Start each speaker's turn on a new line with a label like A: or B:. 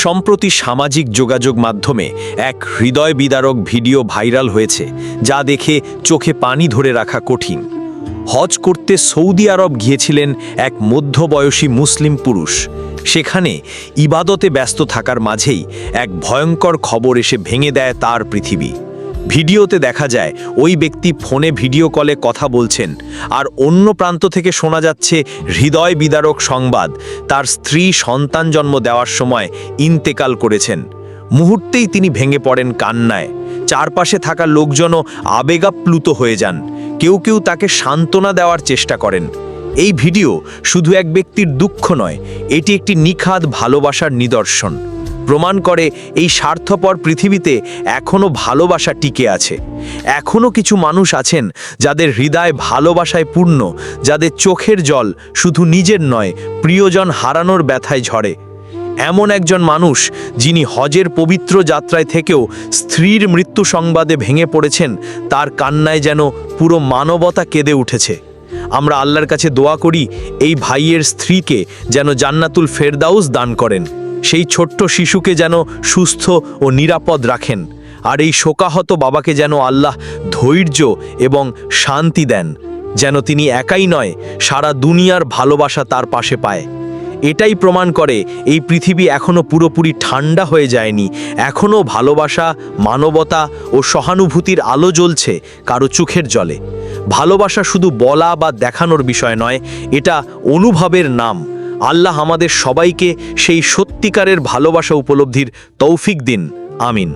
A: সম্প্রতি সামাজিক যোগাযোগ মাধ্যমে এক হৃদয় বিদারক ভিডিও ভাইরাল হয়েছে, যা দেখে চোখে পানি ধরে রাখা কঠিন। হজ করতে সৌদি আরব গিয়েছিলেন এক মধ্যবয়সী মুসলিম পুরুষ। সেখানে ইবাদতে ব্যস্ত থাকার মাঝেই এক ভয়ঙ্কর খবর এসে ভেঙে দেয় তার পৃথিবী। ভিডিওতে দেখা যায় ওই ব্যক্তি ফোনে ভিডিও কলে কথা বলছেন, আর অন্য প্রান্ত থেকে শোনা যাচ্ছে হৃদয় বিদারক সংবাদ, তার স্ত্রী সন্তান জন্ম দেওয়ার সময় ইন্তেকাল করেছেন। মুহূর্তেই তিনি ভেঙে পড়েন কান্নায়। চারপাশে থাকা লোকজনও আবেগাপ্লুত হয়ে যান। কেউ কেউ তাকে সান্ত্বনা দেওয়ার চেষ্টা করেন। এই ভিডিও শুধু এক ব্যক্তির দুঃখ নয়, এটি একটি নিখাদ ভালোবাসার নিদর্শন। প্রমাণ করে এই স্বার্থপর পৃথিবীতে এখনও ভালোবাসা টিকে আছে। এখনও কিছু মানুষ আছেন যাদের হৃদয় ভালোবাসায় পূর্ণ, যাদের চোখের জল শুধু নিজের নয়, প্রিয়জন হারানোর ব্যথায় ঝরে। এমন একজন মানুষ যিনি হজের পবিত্র যাত্রায় থেকেও স্ত্রীর মৃত্যু সংবাদে ভেঙে পড়েছেন, তার কান্নায় যেন পুরো মানবতা কেঁদে উঠেছে। আমরা আল্লাহর কাছে দোয়া করি এই ভাইয়ের স্ত্রীকে যেন জান্নাতুল ফেরদাউস দান করেন, সেই ছোট্ট শিশুকে যেন সুস্থ ও নিরাপদ রাখেন, আর এই শোকাহত বাবাকে যেন আল্লাহ ধৈর্য এবং শান্তি দেন, যেন তিনি একাই নয়, সারা দুনিয়ার ভালোবাসা তার পাশে পায়। এটাই প্রমাণ করে এই পৃথিবী এখনও পুরোপুরি ঠান্ডা হয়ে যায়নি। এখনও ভালোবাসা, মানবতা ও সহানুভূতির আলো জ্বলছে কারো চোখের জলে। ভালোবাসা শুধু বলা বা দেখানোর বিষয় নয়, এটা অনুভবের নাম। আল্লাহ আমাদের সবাইকে সেই সত্যিকারের ভালোবাসা উপলব্ধির তৌফিক দিন। আমিন।